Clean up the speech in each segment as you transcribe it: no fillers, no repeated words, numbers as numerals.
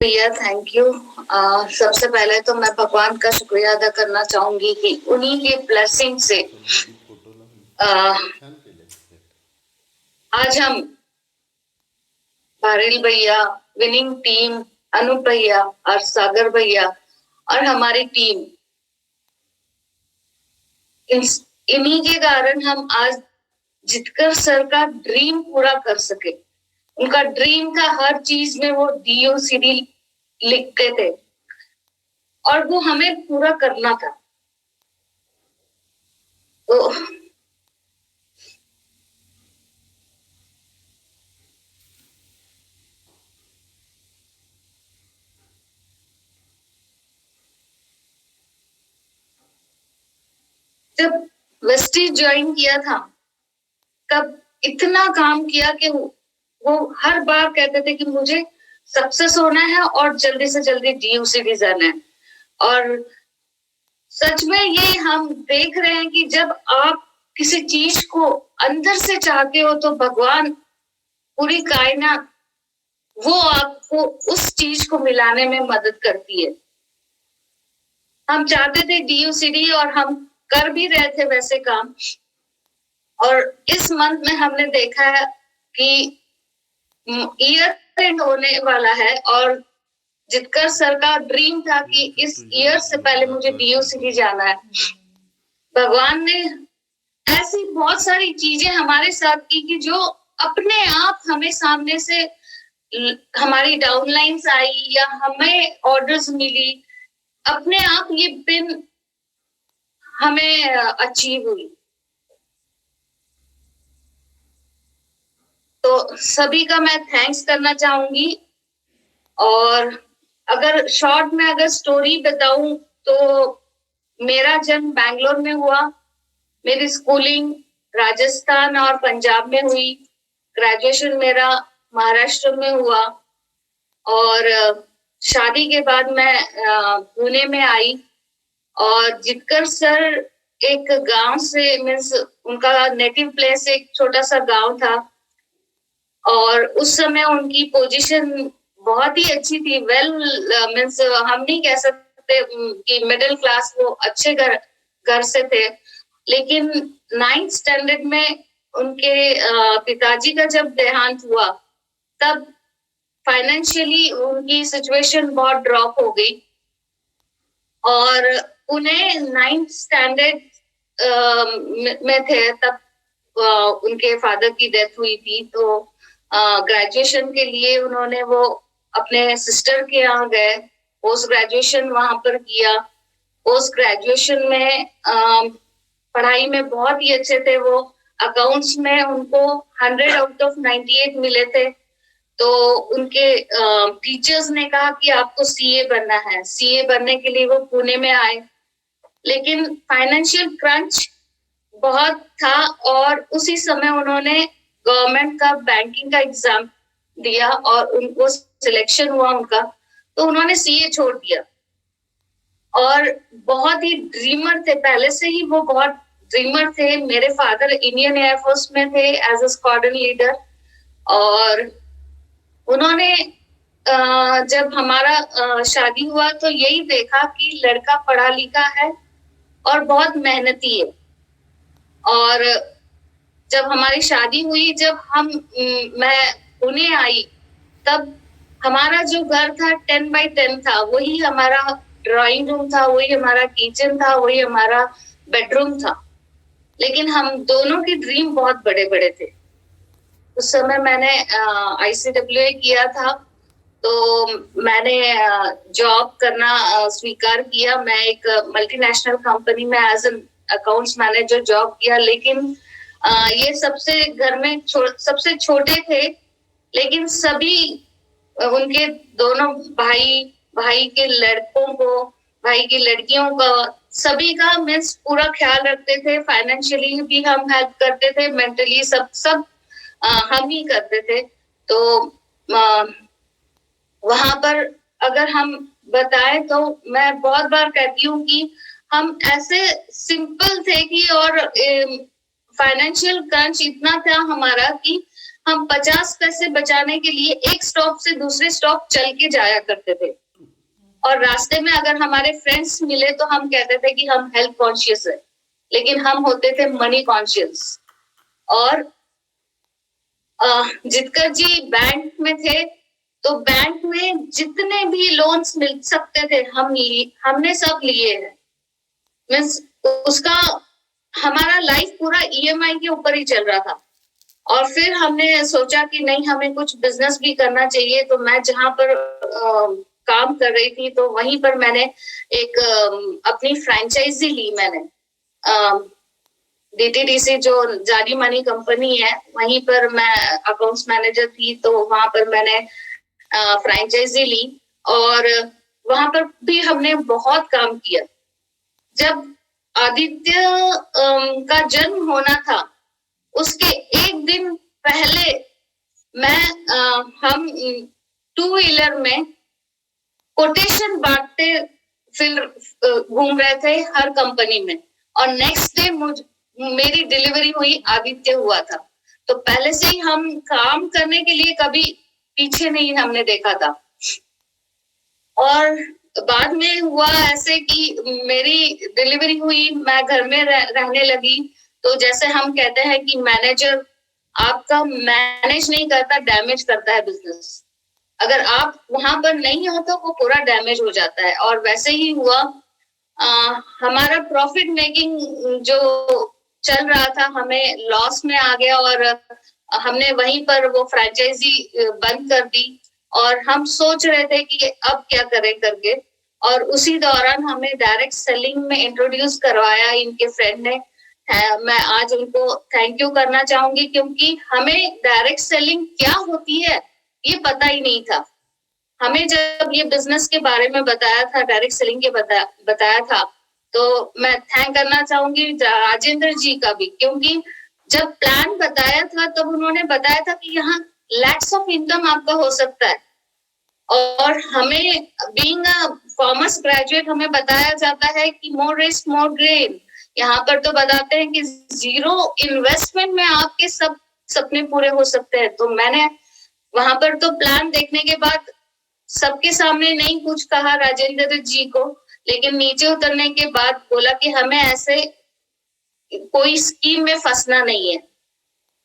भैया thank you. सबसे पहले तो मैं भगवान का शुक्रिया अदा करना चाहूंगी कि उन्हीं के ब्लेसिंग से आज हम भारेल भैया, विनिंग टीम, अनूप भैया और सागर भैया और हमारी टीम, इन्हीं के कारण हम आज जितकर सर का ड्रीम पूरा कर सके। उनका ड्रीम था हर चीज में वो DOCD लिखते थे और वो हमें पूरा करना था। तो जब वेस्टीज ज्वाइन किया था तब इतना काम किया कि वो हर बार कहते थे कि मुझे सक्सेस होना है और जल्दी से जल्दी DOCD जाना है। और सच में ये हम देख रहे हैं कि जब आप किसी चीज को अंदर से चाहते हो तो भगवान, पूरी कायनात, वो आपको उस चीज को मिलाने में मदद करती है। हम चाहते थे DOCD और हम कर भी रहे थे वैसे काम। और इस मंथ में हमने देखा है कि ईयर एंड होने वाला है और जितकर सर का ड्रीम था कि इस ईयर से पहले मुझे DOCD जाना है। भगवान ने ऐसी बहुत सारी चीजें हमारे साथ की कि जो अपने आप हमें सामने से हमारी डाउनलाइंस आई या हमें ऑर्डर्स मिली, अपने आप ये पिन हमें अचीव हुई। तो सभी का मैं थैंक्स करना चाहूंगी। और अगर शॉर्ट में अगर स्टोरी बताऊं तो मेरा जन्म बैंगलोर में हुआ, मेरी स्कूलिंग राजस्थान और पंजाब में हुई, ग्रेजुएशन मेरा महाराष्ट्र में हुआ और शादी के बाद मैं पुणे में आई। और जितकर सर एक गांव से, मीन्स उनका नेटिव प्लेस एक छोटा सा गांव था और उस समय उनकी पोजीशन बहुत ही अच्छी थी। मीन्स हम नहीं कह सकते कि मिडिल क्लास, वो अच्छे घर से थे, लेकिन 9th स्टैंडर्ड में उनके पिताजी का जब देहांत हुआ तब फाइनेंशियली उनकी सिचुएशन बहुत ड्रॉप हो गई और उन्हें 9th स्टैंडर्ड में थे तब उनके फादर की डेथ हुई थी। तो ग्रेजुएशन के लिए उन्होंने वो अपने सिस्टर के यहाँ गए, पोस्ट ग्रेजुएशन वहां पर किया। पोस्ट ग्रेजुएशन में पढ़ाई में बहुत ही अच्छे थे वो। अकाउंट्स में उनको 100 आउट ऑफ 98 मिले थे। तो उनके टीचर्स ने कहा कि आपको CA बनना है। CA बनने के लिए वो पुणे में आए, लेकिन फाइनेंशियल क्रंच बहुत था और उसी समय उन्होंने गवर्नमेंट का बैंकिंग का एग्जाम दिया और उनको सिलेक्शन हुआ उनका, तो उन्होंने CA छोड़ दिया। और बहुत ही ड्रीमर थे, पहले से ही वो बहुत ड्रीमर थे। मेरे फादर इंडियन एयरफोर्स में थे एज अ स्क्वाड्रन लीडर और उन्होंने जब हमारा शादी हुआ तो यही देखा कि लड़का पढ़ा लिखा है और बहुत मेहनती है। और जब हमारी शादी हुई, जब मैं पुणे आई, तब हमारा जो घर था 10 by 10 था। वही हमारा ड्राइंग रूम था, वही हमारा किचन था, वही हमारा बेडरूम था। लेकिन हम दोनों के ड्रीम बहुत बड़े बड़े थे। उस समय मैंने ICWA किया था, तो मैंने जॉब करना स्वीकार किया। मैं एक मल्टीनेशनल कंपनी में as an accounts manager job किया। लेकिन ये सबसे घर में सबसे छोटे थे, लेकिन सभी उनके दोनों भाई के लड़कों को, भाई की लड़कियों का, सभी का मीन्स पूरा ख्याल रखते थे। फाइनेंशियली भी हम हेल्प करते थे, मेंटली सब हम ही करते थे। तो वहां पर अगर हम बताएं तो मैं बहुत बार कहती हूँ कि हम ऐसे सिंपल थे कि और फाइनेंशियल क्रंच इतना था हमारा कि हम 50 पैसे बचाने के लिए एक स्टॉप से दूसरे स्टॉप चल के जाया करते थे, और रास्ते में अगर हमारे फ्रेंड्स मिले तो हम कहते थे कि हम हेल्थ कॉन्शियस है, लेकिन हम होते थे मनी कॉन्शियस। और जितकर जी बैंक में थे, तो बैंक में जितने भी लोन्स मिल सकते थे हमने सब लिए हैं। मीन्स उसका हमारा लाइफ पूरा ईएमआई के ऊपर ही चल रहा था। और फिर हमने सोचा कि नहीं, हमें कुछ बिजनेस भी करना चाहिए। तो मैं जहां पर काम कर रही थी, तो वहीं पर मैंने एक अपनी फ्रेंचाइजी ली। मैंने डीटीडीसी जो जानी मानी कंपनी है, वहीं पर मैं अकाउंट्स मैनेजर थी। तो वहां पर मैंने फ्रेंचाइजी ली और वहां पर भी हमने बहुत काम किया। जब आदित्य का जन्म होना था, उसके एक दिन पहले हम 2 व्हीलर में कोटेशन बांटते फिर घूम रहे थे हर कंपनी में, और नेक्स्ट डे मेरी डिलीवरी हुई, आदित्य हुआ था। तो पहले से ही हम काम करने के लिए कभी पीछे नहीं हमने देखा था। और बाद में हुआ ऐसे कि मेरी डिलीवरी हुई, मैं घर में रहने लगी। तो जैसे हम कहते हैं कि मैनेजर आपका मैनेज नहीं करता, डैमेज करता है बिजनेस। अगर आप वहां पर नहीं हो तो वो पूरा डैमेज हो जाता है। और वैसे ही हुआ। हमारा प्रॉफिट मेकिंग जो चल रहा था, हमें लॉस में आ गया, और हमने वहीं पर वो फ्रेंचाइजी बंद कर दी। और हम सोच रहे थे कि अब क्या करें करके। और उसी दौरान हमें डायरेक्ट सेलिंग में इंट्रोड्यूस करवाया इनके फ्रेंड ने। मैं आज उनको थैंक यू करना चाहूंगी, क्योंकि हमें डायरेक्ट सेलिंग क्या होती है ये पता ही नहीं था। हमें जब ये बिजनेस के बारे में बताया था, डायरेक्ट सेलिंग के बताया था, तो मैं थैंक करना चाहूंगी राजेंद्र जी का भी, क्योंकि जब प्लान बताया था तब उन्होंने बताया था कि यहाँ लैक्स ऑफ इनकम आपका हो सकता है। और हमें बीइंग अ कॉमर्स ग्रेजुएट हमें बताया जाता है कि मोर रिस्क मोर गेन। यहाँ पर तो बताते हैं कि 0 इन्वेस्टमेंट में आपके सब सपने पूरे हो सकते हैं। तो मैंने वहां पर तो प्लान देखने के बाद सबके सामने नहीं कुछ कहा राजेंद्र जी को, लेकिन नीचे उतरने के बाद बोला कि हमें ऐसे कोई स्कीम में फंसना नहीं है।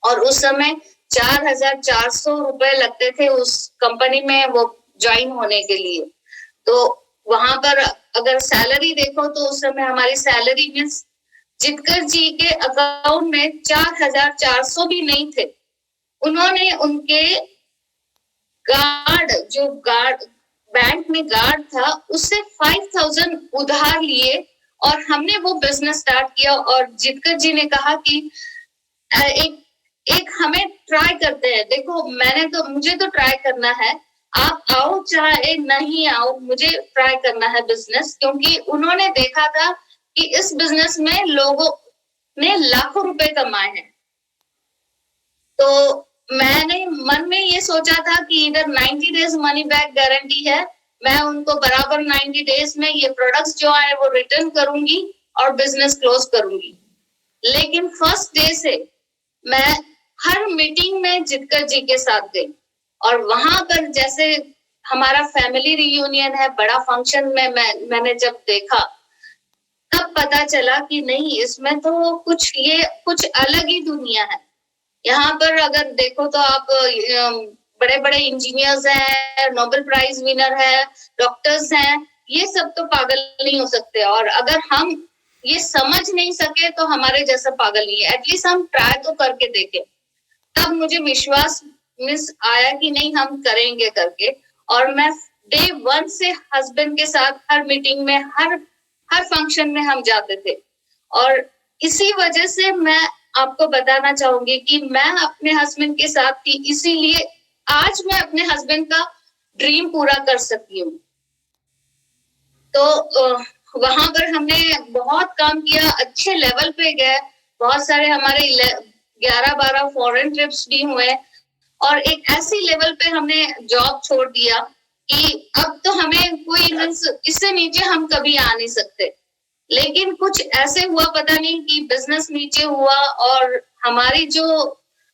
और उस समय 4,400 रुपए लगते थे उस कंपनी में वो ज्वाइन होने के लिए। तो वहां पर अगर सैलरी देखो तो उस समय हमारी सैलरी मीन्स जितकर जी के अकाउंट में 4,400 भी नहीं थे। उन्होंने उनके गार्ड बैंक में गार्ड था, उससे 5,000 उधार लिए और हमने वो बिजनेस स्टार्ट किया। और जितकर जी ने कहा कि एक हमें ट्राई करते हैं। देखो मुझे तो ट्राई करना है, आप आओ चाहे नहीं आओ, मुझे ट्राई करना है बिजनेस। क्योंकि उन्होंने देखा था कि इस बिजनेस में लोगों ने लाखों रुपए कमाए हैं। तो मैंने मन में ये सोचा था कि इधर 90 डेज मनी बैक गारंटी है, मैं उनको बराबर 90 डेज में ये प्रोडक्ट्स जो आए वो रिटर्न करूंगी और बिजनेस क्लोज करूंगी। लेकिन फर्स्ट डे से मैं हर मीटिंग में जितकर जी के साथ गई, और वहां पर जैसे हमारा फैमिली रियूनियन है, बड़ा फंक्शन में मैंने जब देखा तब पता चला कि नहीं, इसमें तो कुछ अलग ही दुनिया है। यहाँ पर अगर देखो तो आप बड़े बड़े इंजीनियर्स हैं, नोबेल प्राइज विनर है, डॉक्टर्स हैं, ये सब तो पागल नहीं हो सकते। और अगर हम ये समझ नहीं सके तो हमारे जैसा पागल नहीं है। एटलीस्ट हम ट्राई तो करके देखें। तब मुझे विश्वास आया कि नहीं, हम करेंगे करके। और मैं डे 1 से हस्बैंड के साथ हर मीटिंग में, हर फंक्शन में हम जाते थे। और इसी वजह से मैं आपको बताना चाहूंगी कि मैं अपने हस्बैंड के साथ थी, इसीलिए आज मैं अपने हस्बैंड का ड्रीम पूरा कर सकती हूँ। तो वहां पर हमने बहुत काम किया, अच्छे लेवल पे गए। बहुत सारे हमारे 11-12 फॉरेन ट्रिप्स भी हुए, और एक ऐसी लेवल पे हमने जॉब छोड़ दिया कि अब तो हमें कोई इससे नीचे हम कभी आ नहीं सकते। लेकिन कुछ ऐसे हुआ, पता नहीं कि बिजनेस नीचे हुआ, और हमारी जो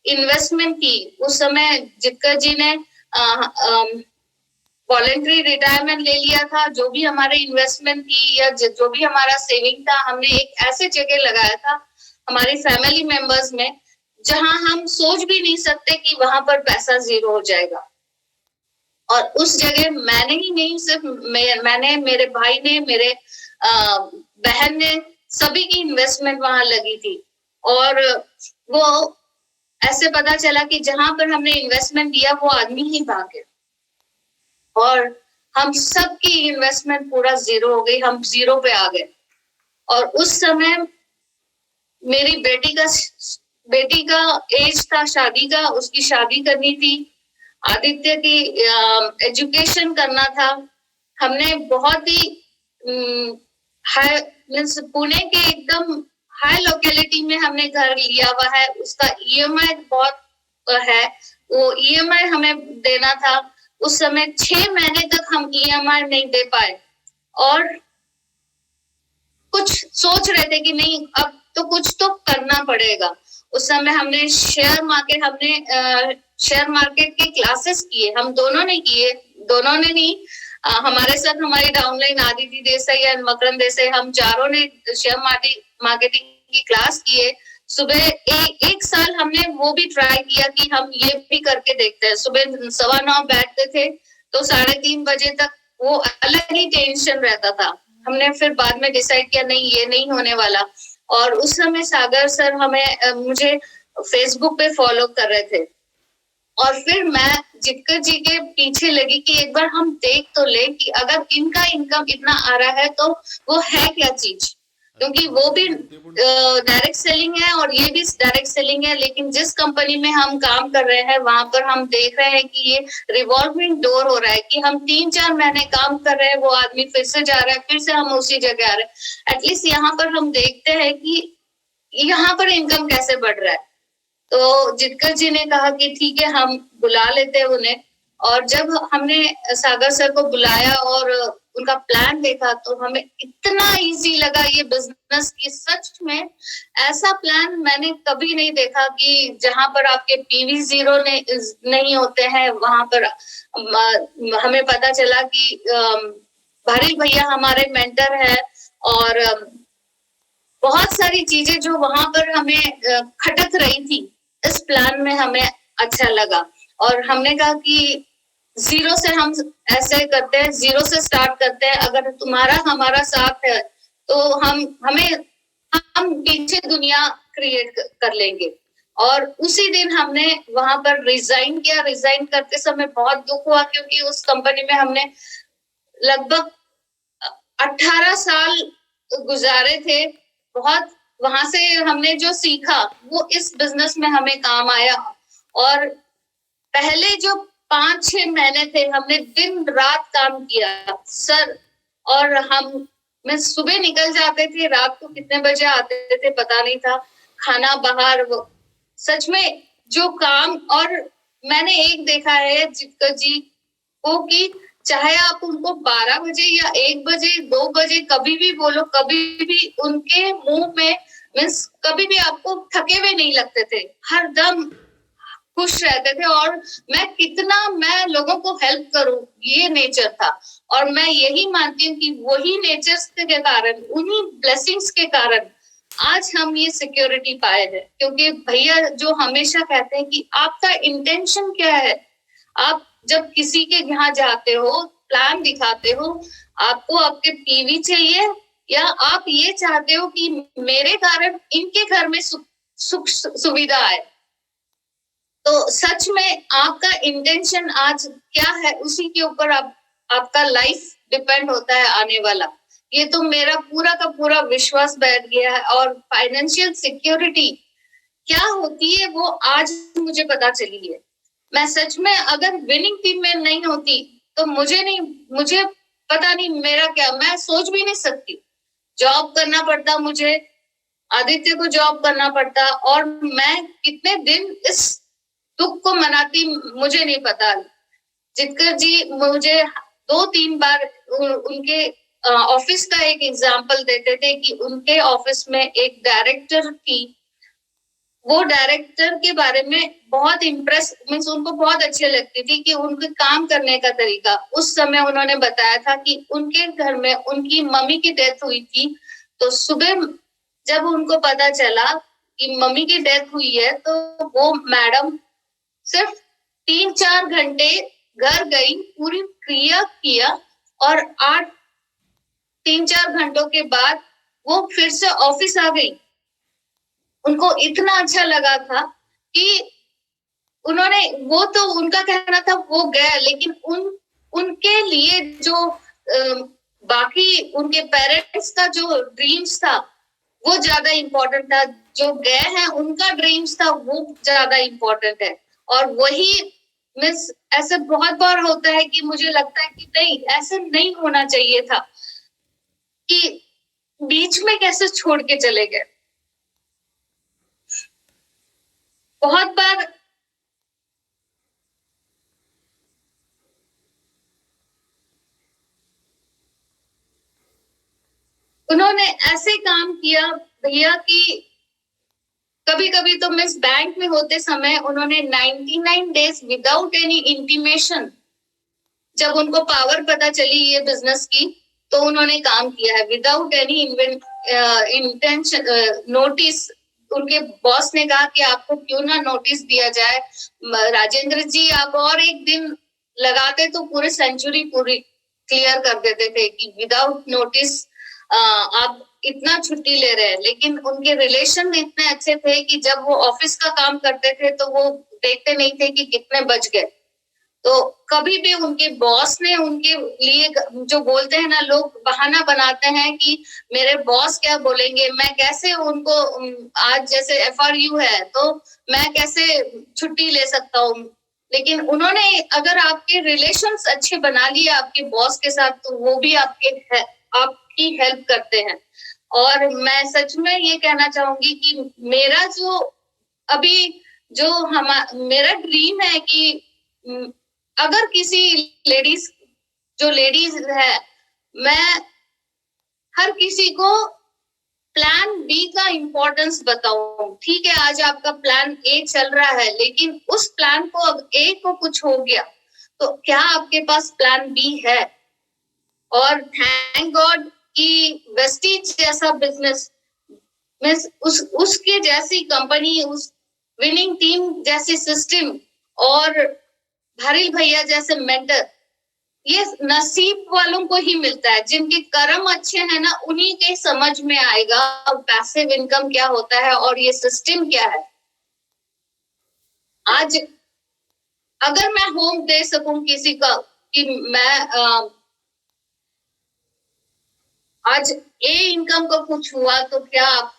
इन्वेस्टमेंट की, उस समय जितकर जी ने वॉलेंट्री रिटायरमेंट ले लिया था, जो भी हमारे इन्वेस्टमेंट की या जो भी हमारा सेविंग था, हमने एक ऐसे जगह लगाया था हमारी फैमिली मेंबर्स में जहां हम सोच भी नहीं सकते कि वहां पर पैसा जीरो हो जाएगा। और उस जगह मैंने ही नहीं, सिर्फ मैंने, मेरे भाई ने, मेरे बहन ने, सभी की इन्वेस्टमेंट वहां लगी थी। और वो ऐसे पता चला कि जहां पर हमने इन्वेस्टमेंट दिया वो आदमी ही भाग गया और हम सबकी इन्वेस्टमेंट पूरा जीरो हो गई, हम जीरो पे आ गए। और उस समय मेरी बेटी का एज था शादी का, उसकी शादी करनी थी, आदित्य की एजुकेशन करना था। हमने बहुत ही हाई मीन्स पुणे के एकदम हाई लोकेलिटी में हमने घर लिया हुआ है, उसका ईएमआई बहुत है, वो ईएमआई हमें देना था। उस समय 6 महीने तक हम ईएमआई नहीं दे पाए और कुछ सोच रहे थे कि नहीं अब तो कुछ तो करना पड़ेगा। उस समय हमने शेयर मार्केट के क्लासेस किए, हम दोनों ने किए, दोनों ने नहीं, हमारे साथ हमारी डाउनलाइन आदिति देसाई और मकरंद देसाई, हम चारों ने शेयर मार्केटिंग की क्लास किए। सुबह एक साल हमने वो भी ट्राई किया कि हम ये भी करके देखते हैं। सुबह 9:15 बैठते थे तो 3:30 बजे तक, वो अलग ही टेंशन रहता था। हमने फिर बाद में डिसाइड किया नहीं, ये नहीं होने वाला। और उस समय सागर सर मुझे फेसबुक पे फॉलो कर रहे थे और फिर मैं जितकर जी के पीछे लगी कि एक बार हम देख तो ले कि अगर इनका इनकम इतना आ रहा है तो वो है क्या चीज, क्योंकि वो भी डायरेक्ट सेलिंग है और ये भी डायरेक्ट सेलिंग है। लेकिन जिस कंपनी में हम काम कर रहे हैं वहां पर हम देख रहे हैं कि ये रिवॉल्विंग डोर हो रहा है कि हम 3-4 महीने काम कर रहे हैं, वो आदमी फिर से जा रहा है, फिर से हम उसी जगह आ रहे हैं। एटलीस्ट यहाँ पर हम देखते हैं कि यहाँ पर इनकम कैसे बढ़ रहा है। तो जितकर जी ने कहा कि ठीक है हम बुला लेते हैं उन्हें। और जब हमने सागर सर को बुलाया और उनका प्लान देखा तो हमें इतना इजी लगा ये बिजनेस की, सच में ऐसा प्लान मैंने कभी नहीं देखा कि जहां पर आपके पीवी जीरो नहीं होते हैं। वहां पर हमें पता चला कि भारी भैया हमारे मेंटर है और बहुत सारी चीजें जो वहां पर हमें खटक रही थी, इस प्लान में हमें अच्छा लगा। और हमने कहा कि जीरो से हम ऐसे करते हैं, जीरो से स्टार्ट करते हैं, अगर तुम्हारा हमारा साथ है तो हम पीछे दुनिया क्रिएट कर लेंगे। और उसी दिन हमने वहां पर रिजाइन किया। रिजाइन करते समय बहुत दुख हुआ क्योंकि उस कंपनी में हमने लगभग 18 साल गुजारे थे। बहुत वहां से हमने जो सीखा वो इस बिजनेस में हमें काम आया। और पहले जो 5-6 महीने थे हमने दिन रात काम किया सर, और मैं सुबह निकल जाते थे, रात को कितने बजे आते थे पता नहीं था, खाना बाहर, सच में जो काम। और मैंने एक देखा है जितकर जी को कि चाहे आप उनको 12 बजे या 1 बजे 2 बजे कभी भी बोलो, कभी भी उनके मुंह में मीन्स कभी भी आपको थके हुए नहीं लगते थे, हर दम खुश रहते थे। और मैं लोगों को हेल्प करूं, ये नेचर था। और मैं यही मानती हूँ कि वही नेचर के कारण, उन्हीं ब्लेसिंग्स के कारण आज हम ये सिक्योरिटी पाए हैं। क्योंकि भैया जो हमेशा कहते हैं कि आपका इंटेंशन क्या है, आप जब किसी के यहाँ जाते हो, प्लान दिखाते हो, आपको आपके पीवी चाहिए या आप ये चाहते हो कि मेरे कारण इनके घर में सुख सुविधा आए। तो सच में आपका इंटेंशन आज क्या है, उसी के ऊपर आपका लाइफ डिपेंड होता है आने वाला। ये तो मेरा पूरा का पूरा विश्वास बैठ गया है। और फाइनेंशियल सिक्योरिटी क्या होती है वो आज मुझे पता चली है। मैं सच में अगर विनिंग टीम में नहीं होती तो मुझे पता नहीं मेरा क्या, मैं सोच भी नहीं सकती। जॉब करना पड़ता मुझे, आदित्य को जॉब करना पड़ता, और मैं कितने दिन इस दुख को मनाती मुझे नहीं पता। जितकर जी मुझे 2-3 बार उनके ऑफिस का एक एग्जाम्पल देते थे कि उनके ऑफिस में एक डायरेक्टर थी, वो डायरेक्टर के बारे में बहुत इम्प्रेस, मीन्स उनको बहुत अच्छी लगती थी कि उनके काम करने का तरीका। उस समय उन्होंने बताया था कि उनके घर में उनकी मम्मी की डेथ हुई थी, तो सुबह जब उनको पता चला कि मम्मी की डेथ हुई है, तो वो मैडम सिर्फ 3-4 घंटे घर गई, पूरी क्रिया किया, और 3-4 घंटों के बाद वो फिर से ऑफिस आ गई। उनको इतना अच्छा लगा था कि उन्होंने, वो तो उनका कहना था वो गए, लेकिन उनके लिए जो बाकी उनके पेरेंट्स का जो ड्रीम्स था वो ज्यादा इम्पोर्टेंट था, जो गए हैं उनका ड्रीम्स था वो ज्यादा इम्पोर्टेंट है। और वही मिस, ऐसे बहुत बार होता है कि मुझे लगता है कि नहीं, ऐसे नहीं होना चाहिए था, कि बीच में कैसे छोड़ के चले गए। बहुत बार उन्होंने ऐसे काम किया भैया कि कभी कभी तो मिस बैंक में होते समय उन्होंने 99 डेज विदाउट एनी इंटीमेशन, जब उनको पावर पता चली ये बिजनेस की, तो उन्होंने काम किया है विदाउट एनी इंटेंशन नोटिस। उनके बॉस ने कहा कि आपको क्यों ना नोटिस दिया जाए, राजेंद्र जी आप और एक दिन लगाते तो पूरे सेंचुरी पूरी क्लियर कर देते थे, कि विदाउट नोटिस आप इतना छुट्टी ले रहे हैं। लेकिन उनके रिलेशन इतने अच्छे थे कि जब वो ऑफिस का काम करते थे तो वो देखते नहीं थे कि कितने बज गए। तो कभी भी उनके बॉस ने उनके लिए, जो बोलते हैं ना लोग बहाना बनाते हैं कि मेरे बॉस क्या बोलेंगे, मैं कैसे उनको, आज जैसे FRU है तो मैं कैसे छुट्टी ले सकता हूँ। लेकिन उन्होंने, अगर आपके रिलेशंस अच्छे बना लिए आपके बॉस के साथ, तो वो भी आपकी हेल्प करते हैं। और मैं सच में ये कहना चाहूंगी कि मेरा जो अभी जो मेरा ड्रीम है कि अगर किसी लेडीज है, मैं हर किसी को प्लान बी का इम्पोर्टेंस बताऊं। ठीक है, आज आपका प्लान ए चल रहा है, लेकिन उस प्लान को, अब ए को कुछ हो गया तो क्या आपके पास प्लान बी है? और थैंक गॉड कि वेस्टीज जैसा बिजनेस, उसके जैसी कंपनी, उस विनिंग टीम जैसी सिस्टम, और भारिल भैया जैसे मेंटर, ये नसीब वालों को ही मिलता है। जिनके कर्म अच्छे हैं ना, उन्हीं के समझ में आएगा पैसिव इनकम क्या होता है और ये सिस्टम क्या है। आज अगर मैं होम दे सकूं किसी का, कि मैं आज ए इनकम को कुछ हुआ तो क्या आप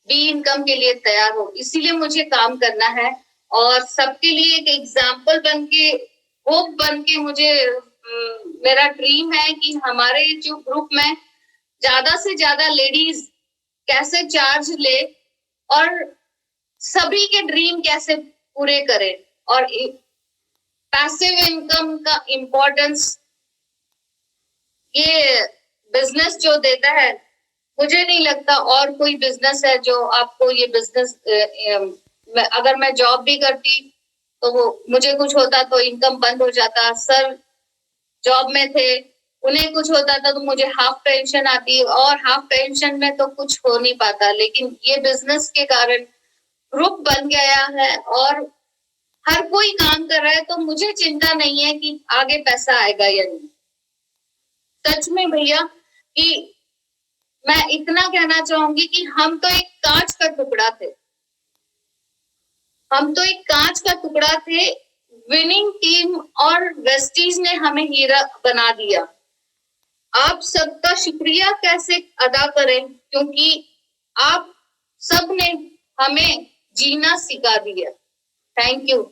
बी इनकम के लिए तैयार हो? इसीलिए मुझे काम करना है, और सबके लिए एक एग्जाम्पल बन के, होप बन के, मुझे मेरा ड्रीम है कि हमारे जो ग्रुप में ज्यादा से ज्यादा लेडीज कैसे चार्ज ले और सभी के ड्रीम कैसे पूरे करें। और पैसिव इनकम का इम्पोर्टेंस ये बिजनेस जो देता है, मुझे नहीं लगता और कोई बिजनेस है जो आपको ये बिजनेस, अगर मैं जॉब भी करती तो वो मुझे कुछ होता तो इनकम बंद हो जाता। सर जॉब में थे, उन्हें कुछ होता था तो मुझे हाफ टेंशन आती, और हाफ टेंशन में तो कुछ हो नहीं पाता। लेकिन ये बिजनेस के कारण ग्रुप बन गया है और हर कोई काम कर रहा है, तो मुझे चिंता नहीं है कि आगे पैसा आएगा या नहीं। सच में भैया कि मैं इतना कहना चाहूंगी कि हम तो एक कांच का टुकड़ा थे, विनिंग टीम और वेस्टीज ने हमें हीरा बना दिया। आप सबका शुक्रिया कैसे अदा करें, क्योंकि आप सब ने हमें जीना सिखा दिया। Thank you.